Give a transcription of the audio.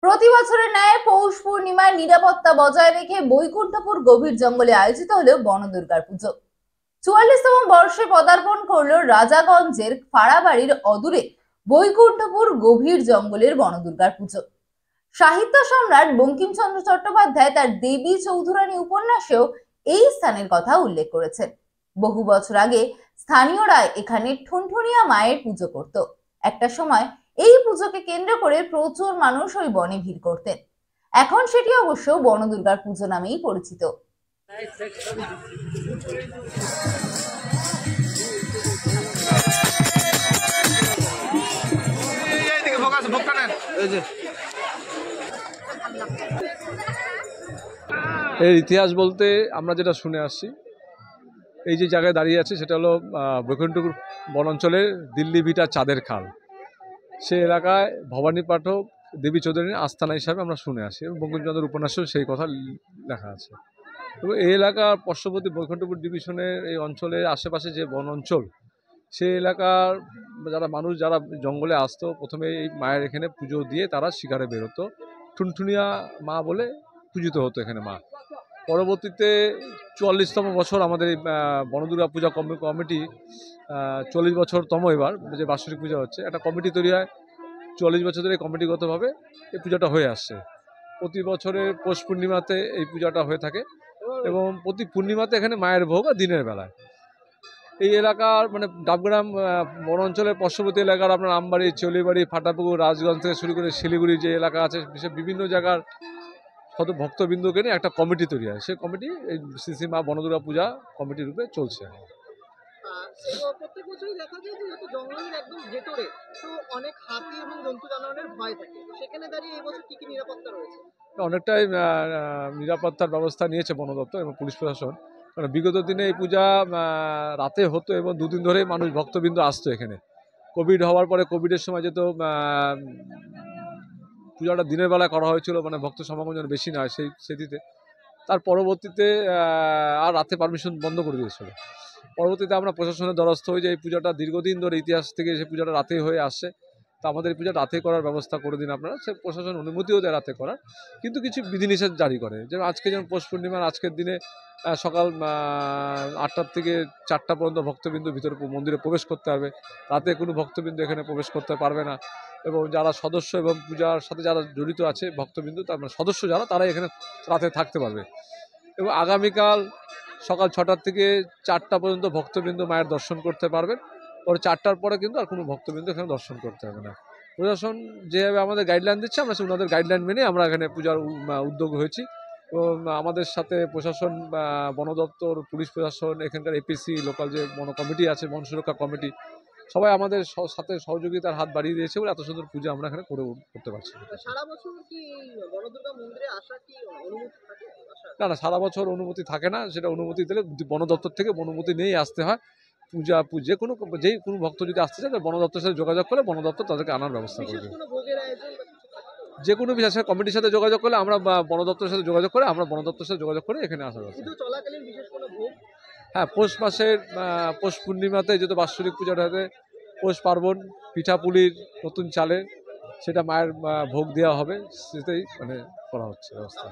প্রতি বছরের ন্যায় পৌষ পূর্ণিমার নিরাপত্তা বজায় রেখে বৈকুণ্ঠপুর গভীর জঙ্গলে আয়োজিত হলো বনদুর্গার পুজো। ৪৪তম বর্ষে পদার্পণ করলো রাজাগঞ্জের ফাড়াবাড়ির অদূরে বৈকুণ্ঠপুর গভীর জঙ্গলের বনদুর্গার পুজো। সাহিত্য সম্রাট বঙ্কিমচন্দ্র চট্টোপাধ্যায় তার দেবী চৌধুরানী উপন্যাসেও এই স্থানের কথা উল্লেখ করেছেন। বহু বছর আগে স্থানীয়রা এখানে ঠুনঠুনিয়া মায়ের পুজো করত। একটা সময় এই পুজোকে কেন্দ্র করে প্রচুর মানুষ ওই বনে ভিড় করতেন। এখন সেটি অবশ্য বনদুর্গার পুজো নামেই পরিচিত। এর ইতিহাস বলতে আমরা যেটা শুনে আসছি, এই যে জায়গায় দাঁড়িয়ে আছে সেটা হলো বৈকুণ্ঠপুর বনাঞ্চলের দিল্লি ভিটা চাঁদের খাল। সেই এলাকায় ভবানী পাঠক দেবী চৌধুরীর আস্থানা হিসাবে আমরা শুনে আসি এবং বঙ্কিমচন্দ্রের উপন্যাসেও সেই কথা লেখা আছে। এবং এই এলাকার পার্শ্ববর্তী বৈকুণ্ঠপুর ডিভিশনের এই অঞ্চলের আশেপাশে যে বন অঞ্চল, সেই এলাকার যারা মানুষ যারা জঙ্গলে আসতো, প্রথমে এই মায়ের এখানে পুজো দিয়ে তারা শিকারে বেরোতো। ঠুনঠুনিয়া মা বলে পূজিত হতো এখানে মা। পরবর্তীতে ৪৪তম বছর আমাদের এই বনদুর্গা পূজা কমিটি ৪০ বছরতম এবার যে বাৎসরিক পূজা হচ্ছে, একটা কমিটি তৈরি হয়। ৪০ বছর ধরে কমিটিগতভাবে এই পূজাটা হয়ে আসছে। প্রতি বছরের পৌষ পূর্ণিমাতে এই পূজাটা হয়ে থাকে এবং প্রতি পূর্ণিমাতে এখানে মায়ের ভোগ আর দিনের বেলায়। এই এলাকার মানে ডাবগ্রাম বন অঞ্চলের পার্শ্ববর্তী এলাকার আপনার আমবাড়ি, চলিবাড়ি, ফাটাপুকুর, রাজগঞ্জ থেকে শুরু করে শিলিগুড়ি যে এলাকা আছে, বিভিন্ন জায়গার শত ভক্তবৃন্দকে নিয়ে একটা কমিটি তৈরি হয়। সেই কমিটি এই শ্রী মা বনদুর্গা পূজা কমিটি রূপে চলছে। প্রত্যেক বছরই দেখা যায় যে জঙ্গলের একদম ভেতরে তো অনেক হাতি এবং জন্তু জানোয়ারের ভয় থাকে। সেখানে দাঁড়িয়ে এই বছর কি নিরাপত্তা রয়েছে? অনেকটাই নিরাপত্তার ব্যবস্থা নিয়েছে বন দপ্তর এবং পুলিশ প্রশাসন। কারণ বিগত দিনে এই পূজা রাতে হতো এবং দুদিন ধরেই মানুষ ভক্তবৃন্দ আসতো এখানে। কোভিড হওয়ার পরে কোভিডের সময় যেহেতু পূজাটা দিনের বেলায় করা হয়েছিল, মানে ভক্ত সমাগম যেন বেশি না হয় সেই স্মৃতিতে। তার পরবর্তীতে আর রাতে পারমিশন বন্ধ করে দিয়েছিল। পরবর্তীতে আমরা প্রশাসনের দ্বারস্থ হয়ে যে এই পূজাটা দীর্ঘদিন ধরে ইতিহাস থেকে সেই পূজাটা রাতেই হয়ে আসছে, তো আমাদের এই পূজাটা রাতে করার ব্যবস্থা করে দিন আপনারা। সে প্রশাসন অনুমতিও দেয় রাতে করার, কিন্তু কিছু বিধিনিষেধ জারি করে। যেমন আজকে যেমন পৌষ পূর্ণিমার আজকের দিনে সকাল ৮টার থেকে ৪টা পর্যন্ত ভক্তবিন্দু ভিতরে মন্দিরে প্রবেশ করতে হবে। রাতে কোনো ভক্তবিন্দু এখানে প্রবেশ করতে পারবে না। এবং যারা সদস্য এবং পূজার সাথে যারা জড়িত আছে ভক্তবিন্দু, তার মানে সদস্য যারা, তারা এখানে রাতে থাকতে পারবে। এবং আগামীকাল সকাল ৬টার থেকে ৪টা পর্যন্ত ভক্তবৃন্দ মায়ের দর্শন করতে পারবেন। পরে ৪টার পরে কিন্তু আর কোনো ভক্তবৃন্দ এখানে দর্শন করতে হবে না। প্রশাসন যেভাবে আমাদের গাইডলাইন দিচ্ছে, আমরা ওনাদের গাইডলাইন মেনে আমরা এখানে পূজার উদ্যোগ হয়েছি। এবং আমাদের সাথে প্রশাসন, বন দপ্তর, পুলিশ প্রশাসন, এখানকার এপিসি, লোকাল যে বন কমিটি আছে, বন সুরক্ষা কমিটি, সবাই আমাদের সাথে সহযোগিতার হাত বাড়িয়ে দিয়েছে বলে এত সুন্দর পূজা আমরা এখানে করতে পারছি। সারা বছর কি বনদুর্গা মন্দিরে আসা কি অনুমতি থাকে? না, সারা বছর অনুমতি থাকে না। সেটা অনুমতি দিলে বন দপ্তর থেকে অনুমতি নিয়েই আসতে হয়। যে কোনো ভক্ত যদি আসতে চায়, বন দপ্তরের সাথে যোগাযোগ করলে বন দপ্তর তাদেরকে আনার ব্যবস্থা করবে। যে কোনো বিশেষ কমিটির সাথে যোগাযোগ করলে আমরা বন দপ্তরের সাথে যোগাযোগ করে এখানে আসা যাবে। হ্যাঁ, পৌষ মাসের পৌষ পূর্ণিমাতে যেহেতু বাৎসরিক পূজাটা হবে, পৌষ পার্বণ, পিঠাপুলির নতুন চালের সেটা মায়ের ভোগ দেওয়া হবে, সেটাই মানে করা হচ্ছে ব্যবস্থা।